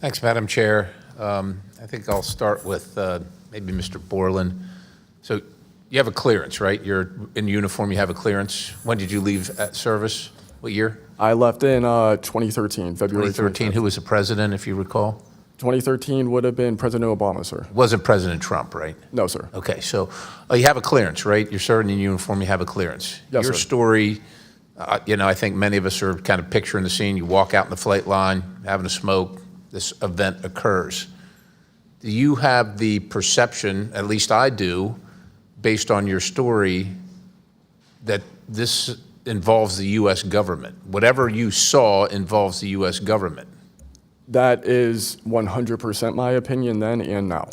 Thanks, Madam Chair. I think I'll start with maybe Mr. Borland. So you have a clearance, right? You're in uniform, you have a clearance. When did you leave at service? What year? I left in 2013, February 2013. 25th. Who was the president, if you recall? 2013 would have been President Obama, sir. Wasn't President Trump, right? No, sir. Okay, so you have a clearance, right? You're serving in uniform, you have a clearance. Yes, Your sir. story, I think many of us are kind of picturing the scene. You walk out in the flight line, having a smoke, this event occurs. Do you have the perception, at least I do, based on your story, that this involves the U.S. government? Whatever you saw involves the U.S. government. That is 100% my opinion then and now.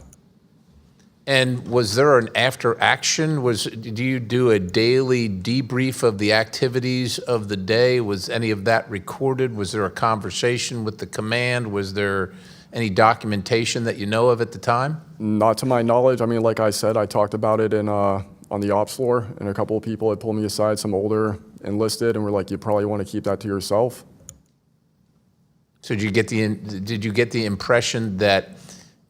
And was there an after action? Do you do a daily debrief of the activities of the day? Was any of that recorded? Was there a conversation with the command? Was there any documentation that you know of at the time? Not to my knowledge. I mean, like I said, I talked about it in on the ops floor, and a couple of people had pulled me aside, some older enlisted, and were like, you probably want to keep that to yourself. So did you get the impression that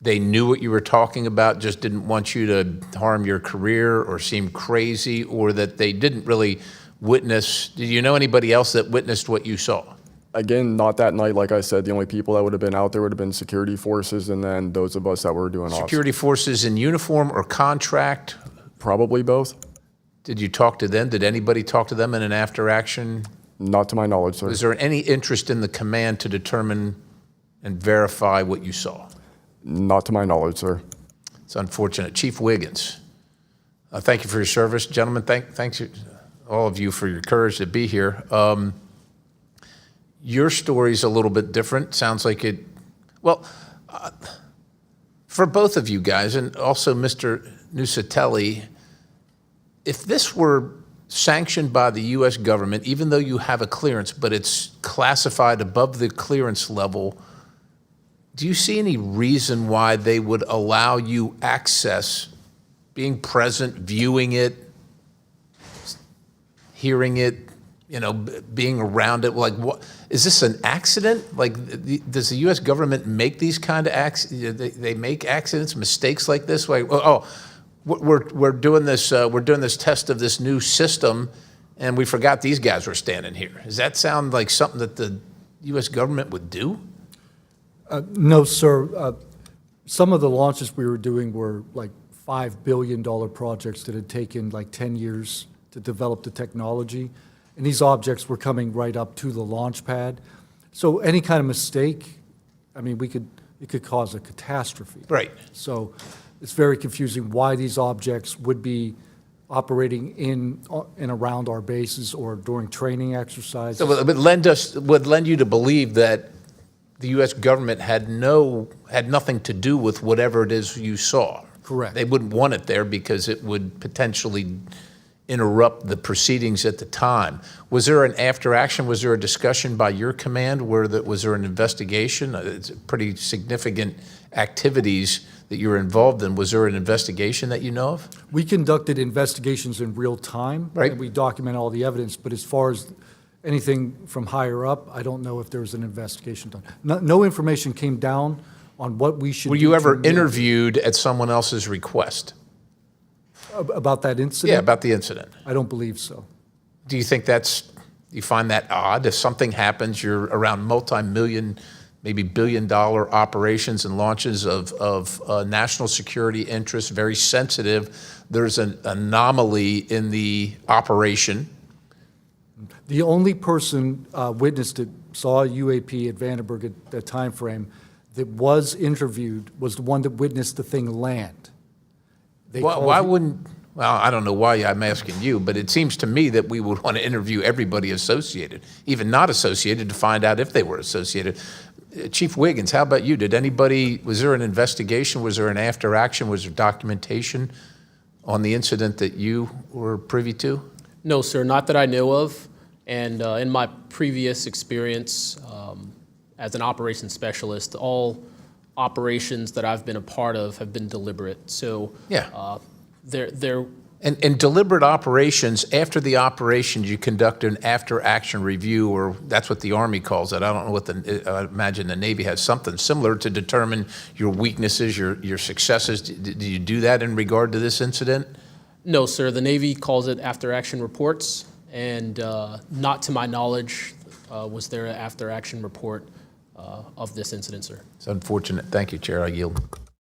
they knew what you were talking about, just didn't want you to harm your career or seem crazy, or that they didn't really witness? Did you know anybody else that witnessed what you saw? Again, not that night. Like I said, the only people that would have been out there would have been security forces, and then those of us that were doing ops. Security forces in uniform or contract? Probably both. Did you talk to them? Did anybody talk to them in an after action? Not to my knowledge, sir. Was there any interest in the command to determine and verify what you saw? Not to my knowledge, sir. It's unfortunate. Chief Wiggins, thank you for your service. Gentlemen, thanks all of you for your courage to be here. Your story's a little bit different. Sounds like it, well, for both of you guys, and also Mr. Nusatelli, if this were sanctioned by the U.S. government, even though you have a clearance, but it's classified above the clearance level, do you see any reason why they would allow you access, being present, viewing it, hearing it, being around it? Like, what is this, an accident? Like, does the U.S. government make these kind of accidents? They make accidents, mistakes like this? Like, we're doing this test of this new system, and we forgot these guys were standing here. Does that sound like something that the U.S. government would do? No, sir. Some of the launches we were doing were like $5 billion projects that had taken like 10 years to develop the technology. And these objects were coming right up to the launch pad. So any kind of mistake, I mean, it could cause a catastrophe. Right. So it's very confusing why these objects would be operating in and around our bases or during training exercises. So it would lend you to believe that the U.S. government had nothing to do with whatever it is you saw. Correct. They wouldn't want it there because it would potentially interrupt the proceedings at the time. Was there an after action? Was there a discussion by your command? Was there an investigation? It's pretty significant activities that you were involved in. Was there an investigation that you know of? We conducted investigations in real time, right, and we document all the evidence. But as far as anything from higher up, I don't know if there was an investigation done. No information came down on what we should do. Were you ever interviewed at someone else's request? About that incident? Yeah, about the incident. I don't believe so. Do you think you find that odd? If something happens, you're around multi-million, maybe billion-dollar operations and launches of national security interests, very sensitive. There's an anomaly in the operation. The only person witnessed it, saw a UAP at Vandenberg at that time frame, that was interviewed was the one that witnessed the thing land. Why wouldn't, well, I don't know why I'm asking you, but it seems to me that we would want to interview everybody associated, even not associated, to find out if they were associated. Chief Wiggins, how about you? Was there an investigation? Was there an after action? Was there documentation on the incident that you were privy to? No, sir, not that I know of. And in my previous experience as an operations specialist, all operations that I've been a part of have been deliberate. So yeah. There And deliberate operations, after the operations, you conduct an after-action review, or that's what the Army calls it. I don't know what I imagine the Navy has something similar to determine your weaknesses, your successes. Do you do that in regard to this incident? No, sir. The Navy calls it after-action reports, and not to my knowledge was there an after-action report of this incident, sir. It's unfortunate. Thank you, Chair. I yield.